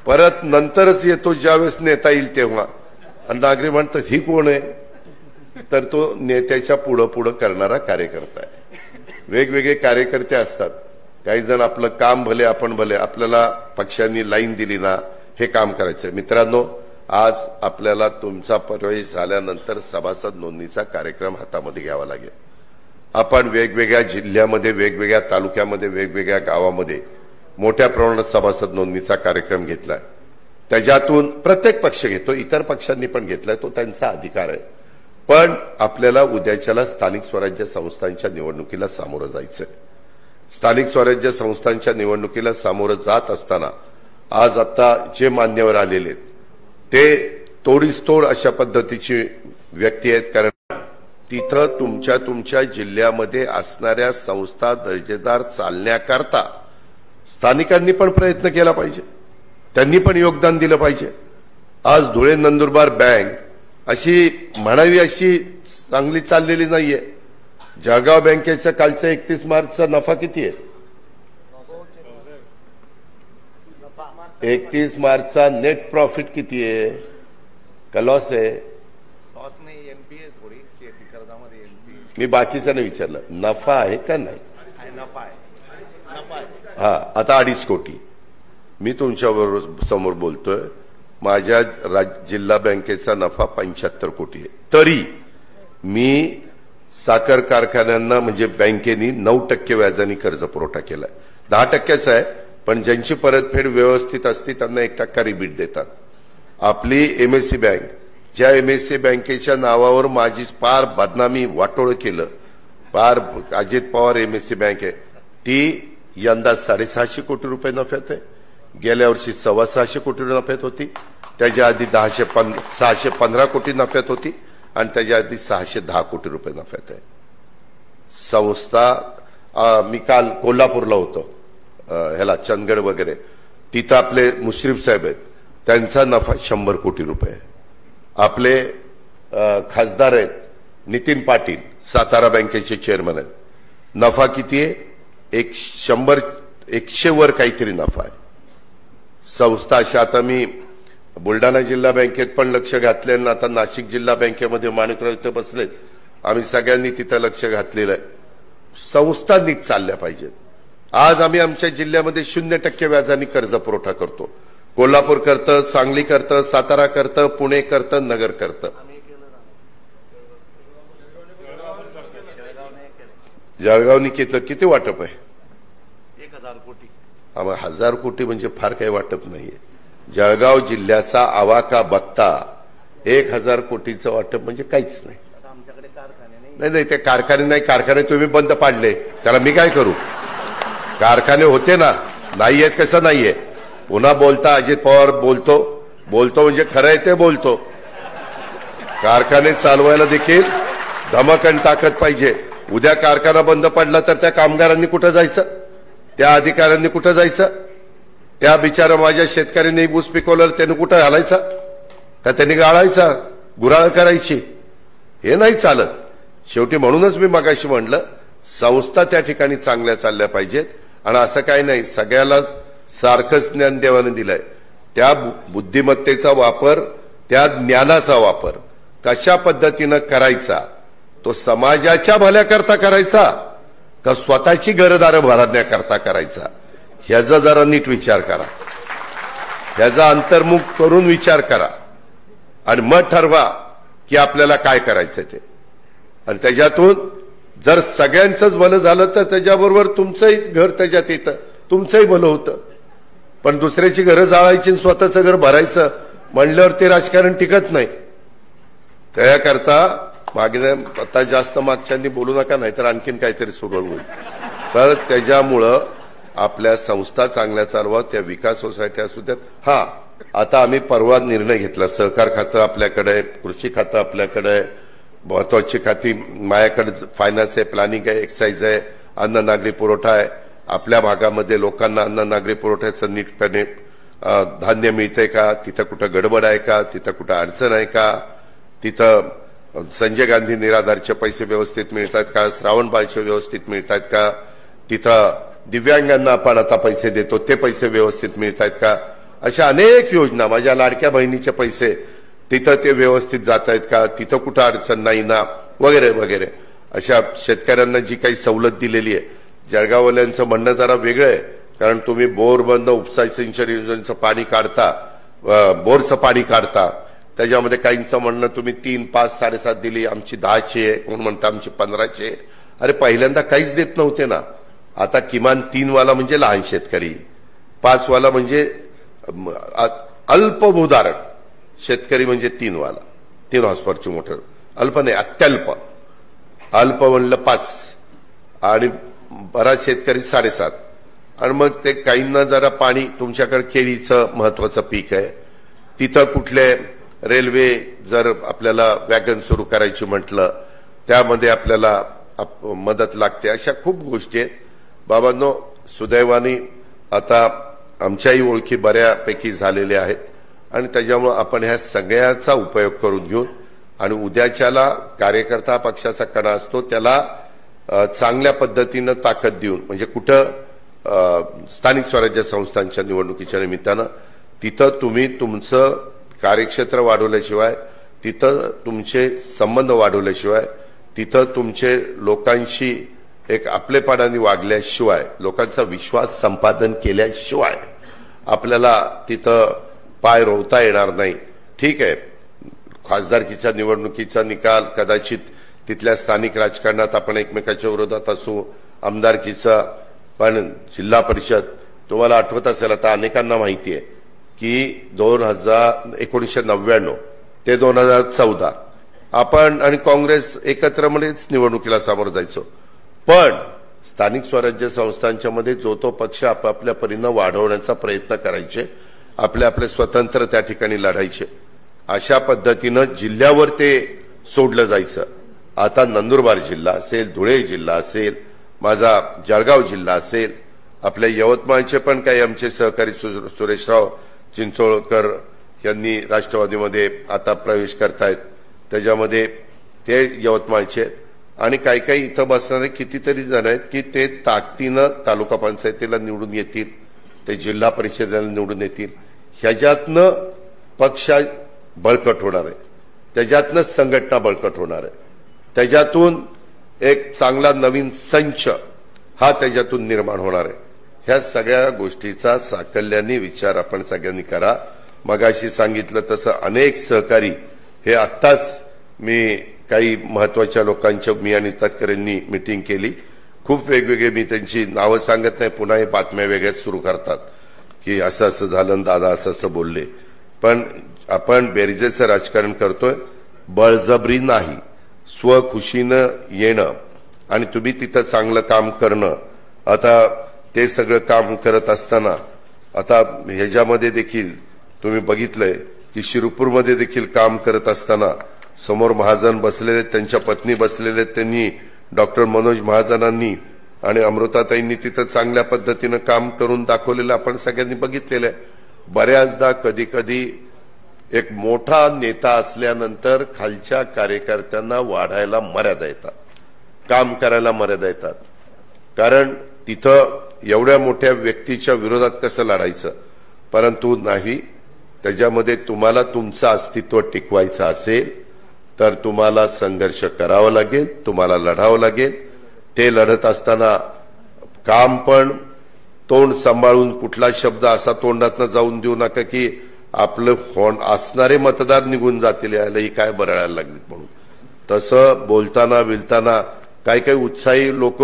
परत नंतरच येतो ज्यावेळेस नेता येईल तेव्हा. आणि नागरिक म्हणतात ही कोण आहे, तर तो नेत्याच्या पुढं पुढं करणारा कार्यकर्ता आहे. वेगवेगळे कार्यकर्ते असतात. काही जण आपलं काम भले आपण भले, आपल्याला पक्षांनी लाईन दिली ना हे काम करायचं. मित्रांनो, आज आपल्याला तुमचा प्रवेश झाल्यानंतर सभासद नोंदणीचा कार्यक्रम हातामध्ये घ्यावा लागेल. आपण वेगवेगळ्या जिल्ह्यामध्ये, वेगवेगळ्या तालुक्यामध्ये, वेगवेगळ्या गावामध्ये मोठ्या प्रमाणात सभासद नोंदणीचा कार्यक्रम घेतलाय. त्याच्यातून प्रत्येक पक्ष घेतो, इतर पक्षांनी पण घेतलाय, तो त्यांचा अधिकार आहे. पण आपल्याला उद्याच्याला स्थानिक स्वराज्य संस्थांच्या निवडणुकीला सामोरं जायचंय. स्थानिक स्वराज्य संस्थांच्या निवडणुकीला सामोरं जात असताना आज आता जे मान्यवर आलेले ते तोडीसतोड अशा पद्धतीची व्यक्ती आहेत. कारण तिथं तुमच्या जिल्ह्यामध्ये असणाऱ्या संस्था दर्जेदार चालण्याकरता स्थानिकांनी पण प्रयत्न केला पाहिजे, त्यांनी पण योगदान दिलं पाहिजे. आज धुळे नंदुरबार बँक अशी म्हणावी अशी चांगली चाललेली नाहीये. जळगाव बँकेचा कालचा 31 मार्चचा नफा किती आहे? 31 मार्चचा नेट प्रॉफिट किती आहे का लॉस आहे? मी बाकीचं नाही विचारलं, नफा आहे का नाही? हा, आता 2.5 कोटी. मी तुमच्याबरोबर समोर बोलतोय, माझ्या जिल्हा बँकेचा नफा 75 कोटी आहे. तरी मी साखर कारखान्यांना म्हणजे बँकेनी 9% व्याजाने कर्ज पुरवठा केलाय. 10%चा आहे, पण ज्यांची परतफेड व्यवस्थित असते त्यांना 1% रिबीट देतात. आपली एमएससी बँक, ज्या एमएससी बँकेच्या नावावर माझी पार बदनामी वाटोळ केलं, पार अजित पवार एमएससी बँक आहे, ती यंदा 650 कोटी रुपये नफ्यात आहे. गेल्या वर्षी 625 कोटी नफ्यात होती. त्याच्या आधी 615 कोटी नफ्यात होती आणि त्याच्या आधी 610 कोटी रुपये नफ्यात आहे. संस्था, मी काल कोल्हापूरला होतो, ह्याला चंदगड वगैरे, तिथं आपले मुश्रीफ साहेब आहेत, त्यांचा नफा 100 कोटी रुपये. आपले खासदार आहेत नितीन पाटील, सातारा बँकेचे चेअरमन आहेत, नफा किती आहे? 100 वर काहीतरी नफा आहे. संस्था अशा, आता मी बुलढाणा जिल्हा बँकेत पण लक्ष घातले आणि आता नाशिक जिल्हा बँकेमध्ये माणिकराव इथे बसलेत, आम्ही सगळ्यांनी तिथं लक्ष घातलेलं आहे. संस्था नीट चालल्या पाहिजेत. आज आम्ही आमच्या जिल्ह्यामध्ये 0% व्याजाने कर्ज पुरवठा करतो. कोल्हापूर करतं, सांगली करतं, सातारा करतं, पुणे करतं, नगर करतं. जळगावनी केलं. किती वाटप आहे? 1000 कोटी. 1000 कोटी म्हणजे फार काही वाटप नाहीये. जळगाव जिल्ह्याचा आवाका बघता 1000 कोटीचं वाटप म्हणजे काहीच नाही. आमच्याकडे कारखाने नाही, ते कारखाने नाही. कारखाने तुम्ही बंद पाडले, त्याला मी काय करू? कारखाने होते ना, नाहीयेत कसं नाहीये? पुन्हा बोलता अजित पवार बोलतो म्हणजे खरं आहे ते बोलतो. कारखाने चालवायला देखील धमक आणि ताकद पाहिजे. उद्या कारखाना बंद पडला तर त्या कामगारांनी कुठं जायचं? त्या अधिकाऱ्यांनी कुठं जायचं? त्या बिचारा माझ्या शेतकऱ्यांनी ऊस पिकवलं, त्यांनी कुठं घालायचा? का त्यांनी गाळायचा, गुराळ करायची? हे नाही चालत. शेवटी म्हणूनच मी मगाशी म्हणलं, संस्था त्या ठिकाणी चांगल्या चालल्या पाहिजेत. आणि असं काही नाही, सगळ्याला सारखंच ज्ञान देवाने दिलंय. त्या बुद्धिमत्तेचा वापर, त्या ज्ञानाचा वापर कशा पद्धतीनं करायचा, तो समाजाच्या भल्याकरता करायचा का स्वतःची घरदारं भरण्याकरता करायचा, ह्याचा जरा नीट विचार करा. ह्याचा अंतर्मुख करून विचार करा आणि मग ठरवा की आपल्याला काय करायचं ते. आणि त्याच्यातून जर सगळ्यांचंच भलं झालं तर त्याच्याबरोबर तुमचंही घर त्याच्यात येतं, तुमचंही भलं होतं. पण दुसऱ्याची घरं जाळायची आणि स्वतःचं घर भरायचं म्हणल्यावर ते राजकारण टिकत नाही. त्याकरता मागे आता जास्त मागच्यांनी बोलू नका, नाही तर आणखीन काहीतरी सुरू होईल. तर त्याच्यामुळं आपल्या संस्था चांगल्या चालवा, त्या विकास सोसायटी असू द्यात. हा, आता आम्ही परवा निर्णय घेतला, सहकार खातं आपल्याकडे आहे, कृषी खातं आपल्याकडे आहे, महत्वाची खाती माझ्याकडे फायनान्स आहे, प्लॅनिंग आहे, एक्साईज आहे, अन्न नागरी पुरवठा आहे. आपल्या भागामध्ये लोकांना अन्न नागरी पुरवठ्याचं नीटपणे धान्य मिळतंय का, तिथं कुठं गडबड आहे का, तिथं कुठं अडचण आहे का, तिथं संजय गांधी निराधारचे पैसे व्यवस्थित मिळतात का, श्रावण बाळचे व्यवस्थित मिळतात का, तिथं दिव्यांगांना आपण आता पैसे देतो ते पैसे व्यवस्थित मिळतात का, अशा अनेक योजना, माझ्या लाडक्या बहिणीचे पैसे तिथं ते व्यवस्थित जात आहेत का, तिथं कुठं अडचण नाही ना, वगैरे वगैरे. अशा शेतकऱ्यांना जी काही सवलत दिलेली आहे. जळगाववाल्यांचं म्हणणं जरा वेगळं आहे, कारण तुम्ही बोरबंद उपसा सिंचन योजनेचं पाणी काढता, बोरचं पाणी काढता, त्याच्यामध्ये काहींचं म्हणणं तुम्ही 3, 5, 7.5 दिली, आमची 10ची आहे, कोण म्हणतं आमची 15ची आहे. अरे पहिल्यांदा काहीच देत नव्हते ना. आता किमान 3 वाला म्हणजे लहान शेतकरी, 5 वाला म्हणजे अल्पभूधारक शेतकरी, म्हणजे 3 वाला, 3 हॉर्सपॉवरची मोटर. अल्प नाही, अत्यल्प. अल्प म्हणलं 5 आणि बराच शेतकरी 7.5. आणि मग ते काहींना जरा पाणी, तुमच्याकडे केळीचं महत्वाचं पीक आहे, तिथं कुठले रेल्वे जर आपल्याला वॅगन सुरू करायची म्हटलं त्यामध्ये आपल्याला मदत लागते. अशा खूप गोष्टी आहेत. बाबांनो, सुदैवाने आता आमच्याही ओळखी बऱ्यापैकी झालेल्या आहेत आणि त्याच्यामुळे आपण ह्या सगळ्याचा उपयोग करून घेऊन आणि उद्याच्याला कार्यकर्ता पक्षाचा कणा असतो त्याला चांगल्या पद्धतीनं ताकद देऊन, म्हणजे कुठं स्थानिक स्वराज्य संस्थांच्या निवडणुकीच्या निमित्तानं तिथं तुम्ही तुमचं कार्यक्षेत्र वाढवल्याशिवाय, तिथं तुमचे संबंध वाढवल्याशिवाय, तिथं तुमचे लोकांशी एक आपलेपणाने वागल्याशिवाय, लोकांचा विश्वास संपादन केल्याशिवाय आपल्याला तिथं पाय रोवता येणार नाही. ठीक आहे, खासदारकीच्या निवडणुकीचा निकाल कदाचित तिथल्या स्थानिक राजकारणात आपण एकमेकाच्या विरोधात असू, आमदारकीचा, पण जिल्हा परिषद तुम्हाला आठवत असेल, आता अनेकांना माहिती आहे की 1999 ते 2014 आपण आणि काँग्रेस एकत्र मध्येच निवडणुकीला सामोरं जायचो. पण स्थानिक स्वराज्य संस्थांच्या मध्ये जो तो पक्ष आपापल्या परीनं वाढवण्याचा प्रयत्न करायचे, आपले स्वतंत्र त्या ठिकाणी लढायचे. अशा पद्धतीनं जिल्ह्यावर ते सोडलं जायचं. आता नंदुरबार जिल्हा असेल, धुळे जिल्हा असेल, माझा जळगाव जिल्हा असेल, आपल्या यवतमाळचे पण काही आमचे सहकारी सुरेशराव चिंचोळकर यांनी राष्ट्रवादीमध्ये आता प्रवेश करतायत, त्याच्यामध्ये ते यवतमाळचे आणि काही काही इथं बसणारे कितीतरी जण आहेत की ते ताकदीनं तालुका पंचायतीला निवडून येतील, ते जिल्हा परिषदेला निवडून येतील. ह्याच्यातनं पक्ष बळकट होणार आहे, त्याच्यातनं संघटना बळकट होणार आहे, त्याच्यातून एक चांगला नवीन संच हा त्याच्यातून निर्माण होणार आहे. ह्या सगळ्या गोष्टीचा साकल्याने विचार आपण सगळ्यांनी करा. मगाशी सांगितलं तसं अनेक सहकारी हे आत्ताच मी काही महत्वाच्या लोकांच्या मी आणि तटकरेंनी मीटिंग केली. खूप वेगवेगळे, मी त्यांची नावं सांगत नाही, पुन्हा हे बातम्या वेगळ्याच सुरू करतात की असं असं झालं, दादा असं असं बोलले. पण आपण बेरजेचं राजकारण करतोय, बळजबरी नाही, स्वखुशीनं येणं आणि तुम्ही तिथं चांगलं काम करणं. आता ते सगळं काम करत असताना आता ह्याच्यामध्ये देखील तुम्ही बघितलंय की शिरपूरमध्ये देखील काम करत असताना समोर महाजन बसलेले, त्यांच्या पत्नी बसलेले, त्यांनी डॉक्टर मनोज महाजनांनी आणि अमृताताईंनी तिथं चांगल्या पद्धतीनं काम करून दाखवलेलं आपण सगळ्यांनी बघितलेलं आहे. बऱ्याचदा कधी कधी एक मोठा नेता असल्यानंतर खालच्या कार्यकर्त्यांना वाढायला मर्यादा येतात, काम करायला मर्यादा येतात. कारण तिथं एवढ्या मोठ्या व्यक्तीच्या विरोधात कसं लढायचं, परंतु नाही, त्याच्यामध्ये तुम्हाला तुमचं अस्तित्व टिकवायचं असेल तर तुम्हाला संघर्ष करावा लागेल, तुम्हाला लढावं लागेल. ते लढत असताना काम पण तोंड सांभाळून, कुठला शब्द असा तोंडातनं जाऊन देऊ नका की आपलं असणारे मतदार निघून जातील, याला ही काय बरळायला लागलीत म्हणून. तसं बोलताना विलताना काही काही उत्साही लोक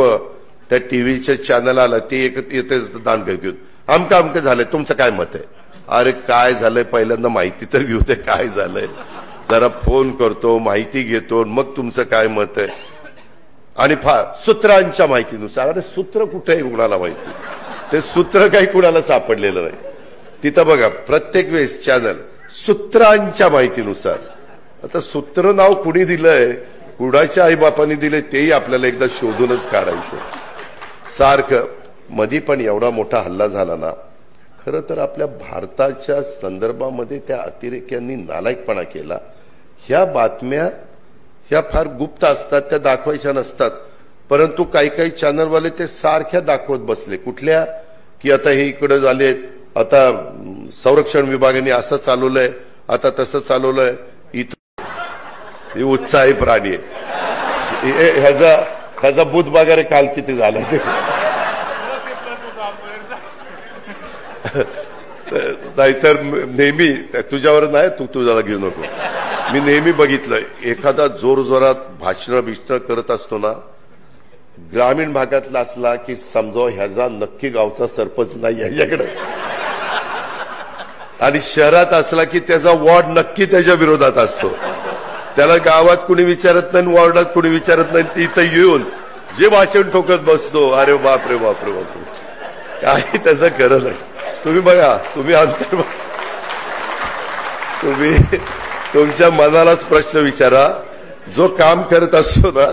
त्या टीव्हीच्या चॅनल आला ते येते दांड घेऊन अमकं अमकं झालंय, तुमचं काय मत आहे? अरे काय झालंय, पहिल्यांदा माहिती तर घेऊ दे, काय झालंय. जरा फोन करतो, माहिती घेतो, मग तुमचं काय मत आहे. आणि सूत्रांच्या माहितीनुसार, अरे सूत्र कुठे आहे कुणाला माहिती, ते सूत्र काही कुणाला सापडलेलं नाही. तिथं बघा प्रत्येक वेळेस चॅनल सूत्रांच्या माहितीनुसार. आता सूत्र नाव कुणी दिलंय, कुणाच्या आईबापांनी दिलंय तेही आपल्याला एकदा शोधूनच काढायचं. सारखं मधी पण एवढा मोठा हल्ला झाला ना, खरं तर आपल्या भारताच्या संदर्भामध्ये त्या अतिरेक्यांनी नालायकपणा केला. ह्या बातम्या ह्या फार गुप्त असतात, त्या दाखवायच्या नसतात, परंतु काही काही चॅनलवाले ते सारख्या दाखवत बसले. कुठल्या की आता हे इकडे झाले, आता संरक्षण विभागाने असं चालवलंय, आता तसं चालवलंय. इथं उत्साही प्राणी आहे. ह्याचा बुध वगैरे काल किती झाला ते नाहीतर नेहमी तुझ्यावर नाही, तू तुझ्याला घेऊ नको. मी नेहमी बघितलंय एखादा जोरजोरात भाषण करत असतो ना, ग्रामीण भागातला असला की समजा ह्याचा नक्की गावचा सरपंच नाही ह्याच्याकडे, आणि शहरात असला की त्याचा वॉर्ड नक्की त्याच्या विरोधात असतो. त्याला गावात कुणी विचारत नाही, वॉर्डात कुणी विचारत नाही, ती इथं येऊन जे भाषण ठोकत बसतो, अरे बापरे बापरे बापरे, काही त्याचं खरं नाही. तुम्ही बघा, तुम्ही अंतर, तुम्ही तुमच्या मनालाच प्रश्न विचारा. जो काम करत असतो ना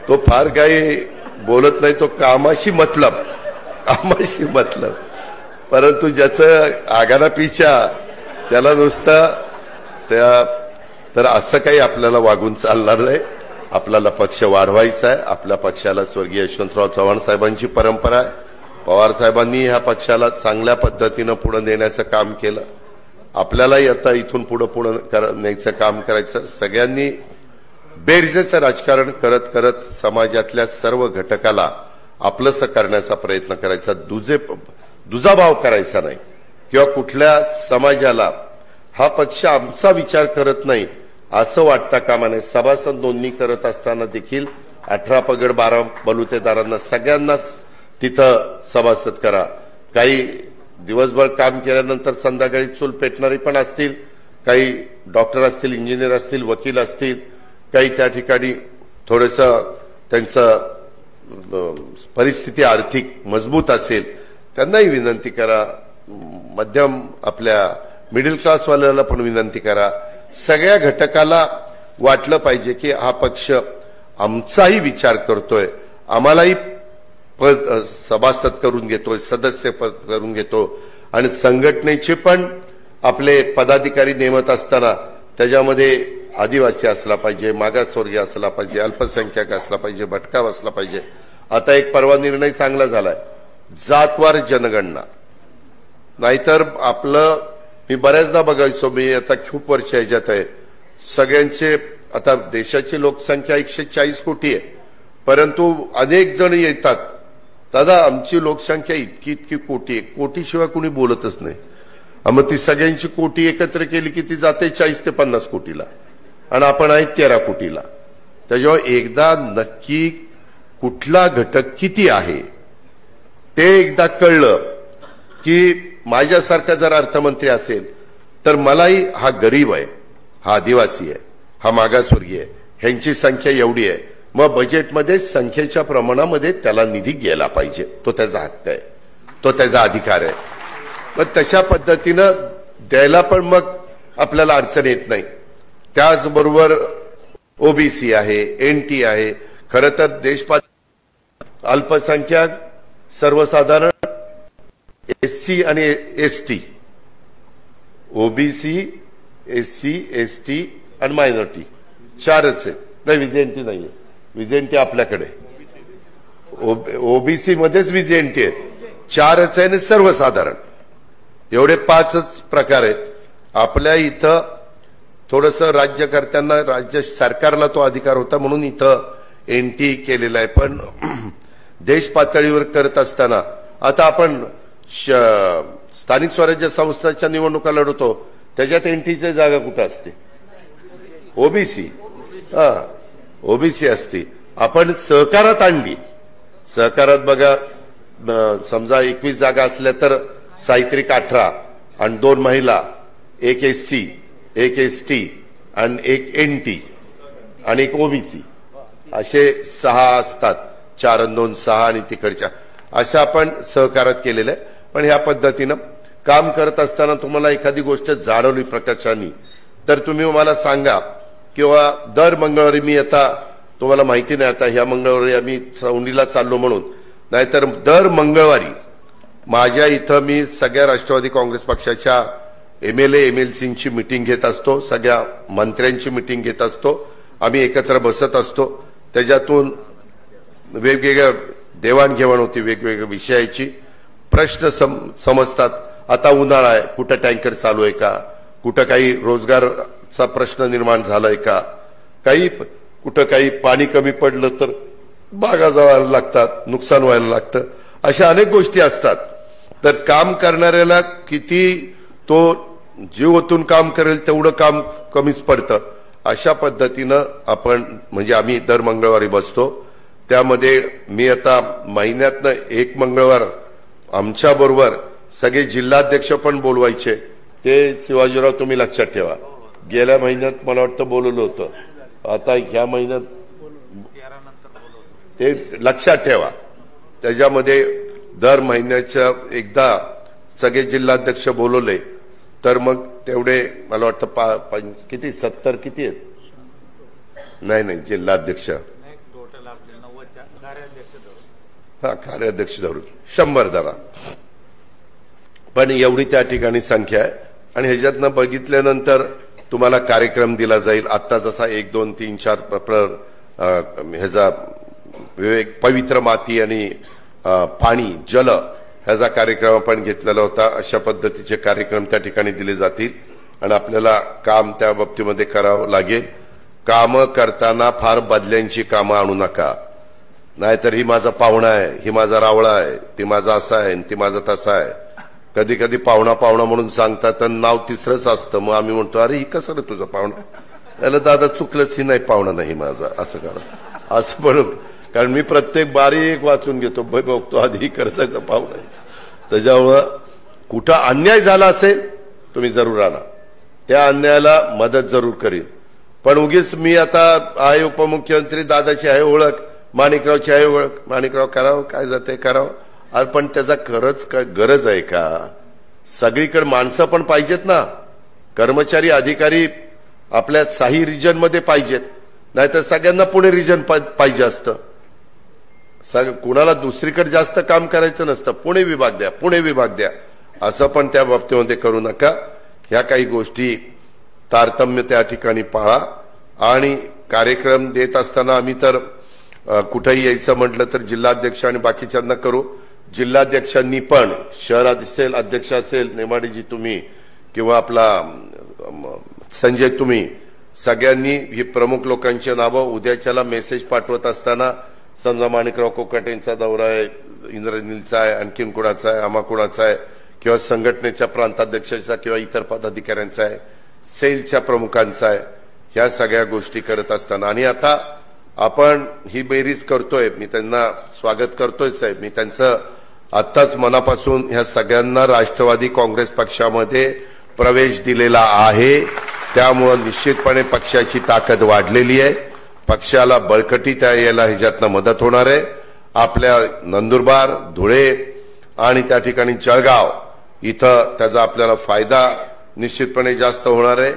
तो फार काही बोलत नाही, तो कामाशी मतलब, परंतु ज्याचं आगाना पिछा त्याला नुसतं त्या, तर असं काही आपल्याला वागून चालणार नाही. आपल्याला पक्ष वाढवायचा आहे. आपल्या पक्षाला स्वर्गीय यशवंतराव चव्हाण साहेबांची परंपरा आहे. पवार साहेबांनी ह्या पक्षाला चांगल्या पद्धतीनं पुढे नेण्याचं काम केलं. आपल्यालाही आता इथून पुढे न्यायचं काम करायचं. सगळ्यांनी बेरजेचं राजकारण करत करत समाजातल्या सर्व घटकाला आपलंसं करण्याचा प्रयत्न करायचा. दुजाभाव करायचा नाही, किंवा कुठल्या समाजाला हा पक्ष आमचा विचार करत नाही असं वाटता कामा नये. सभासद नोंदणी करत असताना देखील 18 पगड 12 बलुतेदारांना सगळ्यांनाच तिथं सभासद करा. काही दिवसभर काम केल्यानंतर संध्याकाळी चूल पेटणारी पण असतील, काही डॉक्टर असतील, इंजिनियर असतील, वकील असतील, काही त्या ठिकाणी थोडंसं त्यांचं परिस्थिती आर्थिक मजबूत असेल त्यांनाही विनंती करा. मध्यम आपल्या मिडल क्लासवाल्याला पण विनंती करा. सगळ्या घटकाला वाटलं पाहिजे की हा पक्ष आमचाही विचार करतोय, आम्हालाही पद सभासद करून घेतो, सदस्य पद करून घेतो आणि संघटनेचे पण आपले पदाधिकारी नेमत असताना त्याच्यामध्ये आदिवासी असला पाहिजे, मागासवर्गीय असला पाहिजे, अल्पसंख्याक असला पाहिजे, भटका असला पाहिजे. आता एक परवा निर्णय चांगला झालाय, जातवार जनगणना. नाहीतर आपलं मी बऱ्याचदा बघायचो, मी आता खूप वर्ष ह्याच्यात आहे, सगळ्यांचे आता देशाची लोकसंख्या 140 कोटी आहे, परंतु अनेक जण येतात, दादा आमची लोकसंख्या इतकी कोटी आहे, कोटीशिवाय कुणी बोलतच नाही. मग ती सगळ्यांची कोटी एकत्र केली की ती जाते 40 ते 50 कोटीला आणि आपण आहे 13 कोटीला. त्याच्यामुळे एकदा नक्की कुठला घटक किती आहे ते एकदा कळलं की माझ्यासारखा जर अर्थमंत्री असेल तर मलाही हा गरीब आहे, हा आदिवासी आहे, हा मागासवर्गीय आहे, ह्यांची संख्या एवढी आहे, मग बजेटमध्ये संख्येच्या प्रमाणामध्ये त्याला निधी गेला पाहिजे. तो त्याचा हक्क आहे, तो त्याचा अधिकार आहे. मग तशा पद्धतीनं द्यायला पण मग आपल्याला अडचण येत नाही. त्याचबरोबर ओबीसी आहे, एनटी आहे. खरं तर देशपातळीवर अल्पसंख्याक, सर्वसाधारण, एससी आणि एसटी, ओबीसी, एससी, एसटी आणि मायनॉरिटी 4च आहेत. नाही, विजेंटी नाहीये, विजेंटी आपल्याकडे ओबीसी मध्येच विजेंटी आहे, 4च आहे आणि सर्वसाधारण, एवढे 5च प्रकार आहेत. आपल्या इथं थोडंसं राज्यकर्त्यांना, राज्य सरकारला तो अधिकार होता म्हणून इथं एनटी केलेला आहे. पण देश पातळीवर करत असताना आता आपण स्थानिक स्वराज्य संस्थांच्या निवडणुका लढवतो, त्याच्यात एनटीची जागा कुठं असते? ओबीसी. ओबीसी असते. आपण सहकारात आणली, सहकारात बघा, समजा 21 जागा असल्या तर साहित्रिक 18 आणि 2 महिला, 1 एससी, 1 एसटी आणि 1 एनटी आणि 1 ओबीसी, असे 6 असतात. 4 आणि 2 6 आणि तिकडच्या अशा आपण सहकारात केलेलं आहे. पण ह्या पद्धतीनं काम करत असताना तुम्हाला एखादी गोष्ट जाणवली प्रकर्षाने तर तुम्ही मला सांगा. किंवा दर मंगळवारी, मी आता तुम्हाला माहिती नाही, आता ह्या मंगळवारी आम्ही सौंडीला चाललो म्हणून, नाहीतर दर मंगळवारी माझ्या इथं मी सगळ्या राष्ट्रवादी काँग्रेस पक्षाच्या एमएलए एमएलसींची मिटिंग घेत असतो, सगळ्या मंत्र्यांची मिटिंग घेत असतो. आम्ही एकत्र बसत असतो. त्याच्यातून वेगवेगळ्या देवाणघेवाण होती, वेगवेगळ्या विषयाची प्रश्न समजतात. आता उन्हाळा आहे, कुठं टँकर चालू आहे का, कुठं काही रोजगारचा प्रश्न निर्माण झालाय का, काही कुठं काही पाणी कमी पडलं तर बागा जळायला लागतात, नुकसान व्हायला लागतं. अशा अनेक गोष्टी असतात. तर काम करणाऱ्याला किती तो जीव ओतून काम करेल तेवढं काम कमीच पडतं. अशा पद्धतीनं आपण म्हणजे आम्ही दर मंगळवारी बसतो. त्यामध्ये मी आता महिन्यातनं 1 मंगळवार आमच्या बरोबर सगळे जिल्हाध्यक्ष पण बोलवायचे. ते शिवाजीराव तुम्ही लक्षात ठेवा, गेल्या महिन्यात मला वाटतं बोलवलं होतं, आता ह्या महिन्यात ते लक्षात ठेवा. त्याच्यामध्ये दर महिन्याच्या एकदा सगळे जिल्हाध्यक्ष बोलवले तर मग तेवढे मला वाटतं किती 70 किती आहेत, नाही जिल्हाध्यक्ष, कार्याध्यक्ष धरून 100 धरा, पण एवढी त्या ठिकाणी संख्या आहे. आणि ह्याच्यातनं बघितल्यानंतर तुम्हाला कार्यक्रम दिला जाईल. आता जसा 1 2 3 4 ह्याचा विवेक, पवित्र माती आणि पाणी, जल ह्याचा कार्यक्रम आपण घेतलेला होता. अशा पद्धतीचे कार्यक्रम त्या ठिकाणी दिले जातील आणि आपल्याला काम त्या बाबतीमध्ये करावं लागेल. कामं करताना फार बदल्यांची कामं आणू नका. नाहीतर ही माझा पाहुणा आहे, ही माझा रावळा आहे, ती माझा असा आहे, ती माझा तसा आहे. कधी कधी पाहुणा म्हणून सांगतात आणि नाव तिसरंच असतं. मग आम्ही म्हणतो, अरे ही कसं रे तुझा पाहुणा? याला दादा चुकलंच, ही नाही पाहुणा नाही माझा, असं करा असं म्हणून. कारण मी प्रत्येक बारीक वाचून घेतो, बघतो आधी करायचा पाहुणा आहे. त्याच्यामुळं कुठं अन्याय झाला असेल तुम्ही जरूर आणा, त्या अन्यायाला मदत जरूर करीन. पण उगीच मी आता आहे उपमुख्यमंत्री, दादाची आहे ओळख, माणिकरावची आहे ओळख, माणिकराव करावं काय जाते करावं. अरे पण त्याचा खरंच काय गरज आहे का? सगळीकडे माणसं पण पाहिजेत ना, कर्मचारी अधिकारी आपल्या साही रिजन मध्ये पाहिजेत, नाहीतर सगळ्यांना पुणे रिजन पाहिजे असतं. कुणाला दुसरीकडे जास्त काम करायचं नसतं, पुणे विभाग द्या असं पण त्या बाबतीमध्ये करू नका. ह्या काही गोष्टी तारतम्य त्या ठिकाणी पाळा. आणि कार्यक्रम देत असताना आम्ही तर कुठेही यायचं म्हटलं तर जिल्हाध्यक्ष आणि बाकीच्यांना करू. जिल्हाध्यक्षांनी पण शहर अध्यक्ष असेल नेमाडेजी तुम्ही किंवा आपला संजय तुम्ही सगळ्यांनी ही प्रमुख लोकांची नावं उद्याच्याला मेसेज पाठवत असताना समजा माणिकराव कोकाटेंचा दौरा आहे, इंद्रनीलचा आहे, आणखीन कुणाचा आहे, आम्हा कुणाचा आहे किंवा संघटनेच्या प्रांताध्यक्षाचा किंवा इतर पदाधिकाऱ्यांचा आहे, सेलच्या प्रमुखांचा आहे, ह्या सगळ्या गोष्टी करत असताना आणि आता आपण ही बेरीज करतोय. मी त्यांना स्वागत करतोय साहेब. मी त्यांचं आत्ताच मनापासून ह्या सगळ्यांना राष्ट्रवादी काँग्रेस पक्षामध्ये प्रवेश दिलेला आहे. त्यामुळे निश्चितपणे पक्षाची ताकद वाढलेली आहे. पक्षाला बळकटी त्या यायला ह्याच्यातनं मदत होणार आहे. आपल्या नंदुरबार, धुळे आणि त्या ठिकाणी जळगाव इथं त्याचा आपल्याला फायदा निश्चितपणे जास्त होणार आहे.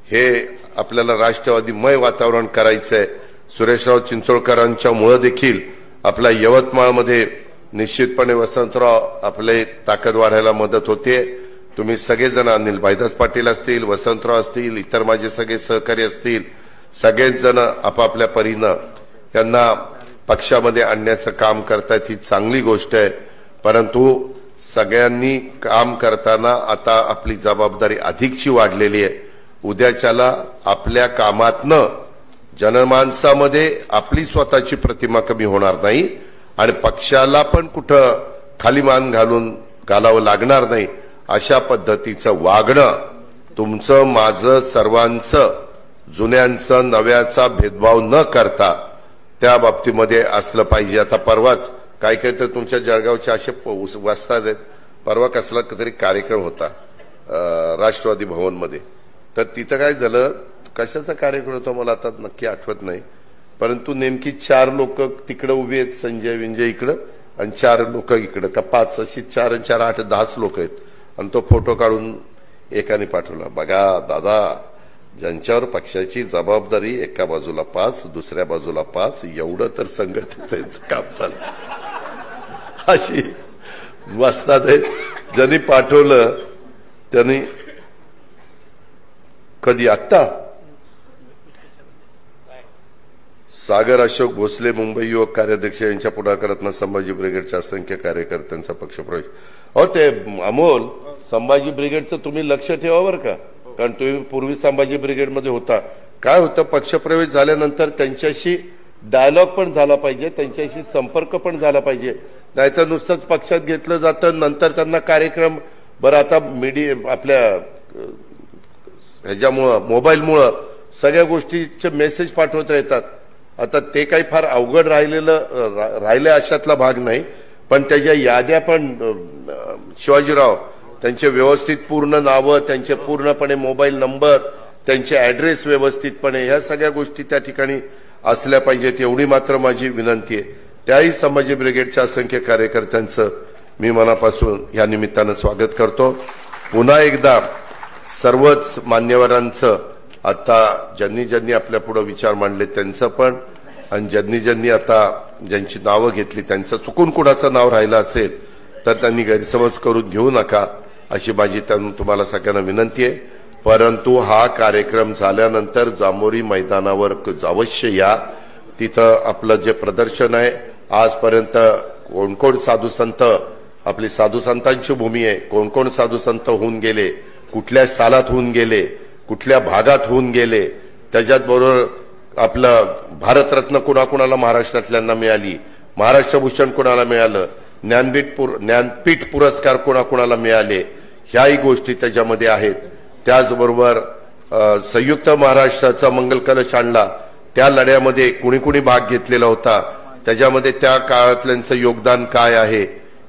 हे आपल्याला राष्ट्रवादीमय वातावरण करायचंय. सुरेशराव चिंचोळकरांच्या मुळे देखील आपल्या यवतमाळमध्ये निश्चितपणे वसंतराव आपले ताकद वाढायला मदत होते. तुम्ही सगळेजण अनिल भाईदास पाटील असतील, वसंतराव असतील, इतर माझे सगळे सहकारी असतील, सगळेच जण आपापल्या परीनं त्यांना पक्षामध्ये आणण्याचं काम करतायत. ही चांगली गोष्ट आहे. परंतु सगळ्यांनी काम करताना आता आपली जबाबदारी अधिकची वाढलेली आहे. उद्याच्याला आपल्या कामातनं जनमानसामध्ये आपली स्वतःची प्रतिमा कमी होणार नाही आणि पक्षाला पण कुठं खाली मान घालावं लागणार नाही. अशा पद्धतीचं वागणं तुमचं, माझं, सर्वांचं, जुन्यांचं, नव्याचा भेदभाव न करता त्या बाबतीमध्ये असलं पाहिजे. आता परवाच काय काय तर तुमच्या जळगावचे असे वाचतात आहेत. परवा कसला तरी कार्यक्रम होता राष्ट्रवादी भवनमध्ये. तर तिथं काय झालं, कशाचा कार्यक्रम होता मला आता नक्की आठवत नाही, परंतु नेमकी 4 लोक तिकडे उभी आहेत, संजय विंजय इकडं आणि 4 लोक इकडं, का 5 अशी 4 आणि 4 8 10 लोक आहेत. आणि तो फोटो काढून एकाने पाठवला. बघा दादा, ज्यांच्यावर पक्षाची जबाबदारी एका बाजूला 5 दुसऱ्या बाजूला 5 एवढं तर संघटनेचं काम चाललं. अशी वस्तात आहेत. ज्यांनी पाठवलं त्यांनी कधी आत्ता सागर अशोक भोसले मुंबई युवक कार्याध्यक्ष यांच्या पुढाकारातून संभाजी ब्रिगेडच्या असंख्य कार्यकर्त्यांचा पक्षप्रवेश. अहो ते अमोल, संभाजी ब्रिगेडचं तुम्ही लक्ष ठेवा बरं का, कारण तुम्ही पूर्वी संभाजी ब्रिगेडमध्ये होता. काय होतं, पक्षप्रवेश झाल्यानंतर त्यांच्याशी डायलॉग पण झाला पाहिजे, त्यांच्याशी संपर्क पण झाला पाहिजे. नाहीतर नुसतंच पक्षात घेतलं जातं, नंतर त्यांना कार्यक्रम बरं आता मीडिया आपल्या ह्याच्यामुळं मोबाईलमुळं सगळ्या गोष्टीचे मेसेज पाठवत राहतात. आता ते काही फार अवघड राहिले अशातला भाग नाही, पण त्याच्या याद्या पण शिवाजीराव त्यांचे व्यवस्थित पूर्ण नावं, त्यांचे पूर्णपणे मोबाईल नंबर, त्यांचे ऍड्रेस व्यवस्थितपणे ह्या सगळ्या गोष्टी त्या ठिकाणी असल्या पाहिजेत, एवढी मात्र माझी विनंती आहे. त्याही संभाजी ब्रिगेडच्या असंख्य कार्यकर्त्यांचं मी मनापासून या निमित्तानं स्वागत करतो. पुन्हा एकदा सर्वच मान्यवरांचं, आता ज्यांनी आपल्या पुढे विचार मांडले त्यांचं पण, आणि ज्यांनी आता ज्यांची नावं घेतली त्यांचं चुकून कुणाचं नाव राहिलं असेल तर त्यांनी गैरसमज करून घेऊ नका अशी माझी तुम्हाला सगळ्यांना विनंती आहे. परंतु हा कार्यक्रम झाल्यानंतर जांभोरी मैदानावर अवश्य या. तिथं आपलं जे प्रदर्शन आहे, आजपर्यंत कोण साधुसंत, आपली साधुसंतांची भूमी आहे, कोण साधुसंत होऊन गेले, कुठल्या सालात होऊन गेले, कुठल्या भागात होऊन गेले, त्याच्याबरोबर आपलं भारतरत्न कुणाकुणाला महाराष्ट्रातल्यांना मिळाली, महाराष्ट्र भूषण कुणाला मिळालं, ज्ञानपीठ पुरस्कार कुणाकुणाला मिळाले, ह्याही गोष्टी त्याच्यामध्ये आहेत. त्याचबरोबर संयुक्त महाराष्ट्राचा मंगल कलश आणला, त्या लढ्यामध्ये कुणी भाग घेतलेला होता, त्याच्यामध्ये त्या काळातल्यांचं योगदान काय आहे,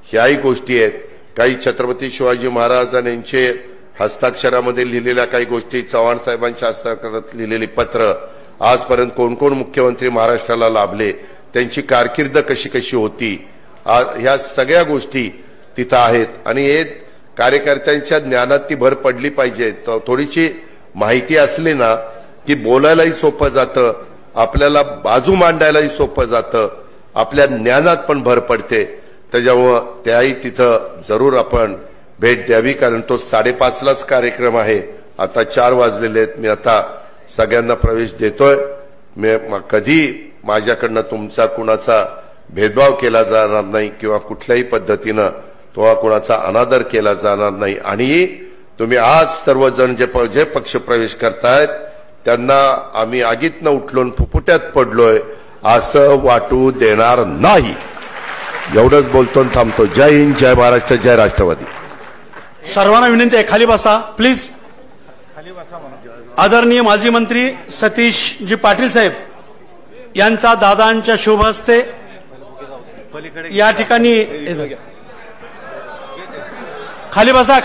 ह्याही गोष्टी आहेत. काही छत्रपती शिवाजी महाराज आणि यांचे हस्ताक्षरामध्ये लिहिलेल्या काही गोष्टी, चव्हाण साहेबांच्या हस्ताक्षरात लिहिलेली पत्र, आजपर्यंत कोण मुख्यमंत्री महाराष्ट्राला लाभले, त्यांची कारकीर्द कशी होती, ह्या सगळ्या गोष्टी तिथं आहेत. आणि हे कार्यकर्त्यांच्या ज्ञानात ती भर पडली पाहिजे. थोडीशी माहिती असली ना की बोलायलाही सोपं जातं, आपल्याला बाजू मांडायलाही सोपं जातं आपल्या ज्ञानात पण भर पडते. त्याच्यामुळं त्याही तिथं जरूर आपण भेट द्यावी, कारण तो 5:30लाच कार्यक्रम आहे. आता 4 वाजलेले आहेत. मी आता सगळ्यांना प्रवेश देतोय. कधी माझ्याकडनं तुमचा कुणाचा भेदभाव केला जाणार नाही किंवा कुठल्याही पद्धतीनं तो कुणाचा अनादर केला जाणार नाही. आणि तुम्ही आज सर्वजण जे पक्ष प्रवेश करतायत त्यांना आम्ही आगीतनं उठलोन फुफुट्यात पडलोय असं वाटू देणार नाही. एवढंच बोलतो आणि थांबतो. जय हिंद, जय महाराष्ट्र, जय राष्ट्रवादी. सर्वांना विनंती आहे, खाली बसा प्लीज. आदरणीय माजी मंत्री सतीशजी पाटील साहेब यांचा दादांच्या शुभ हस्ते या ठिकाणी खाली बसा.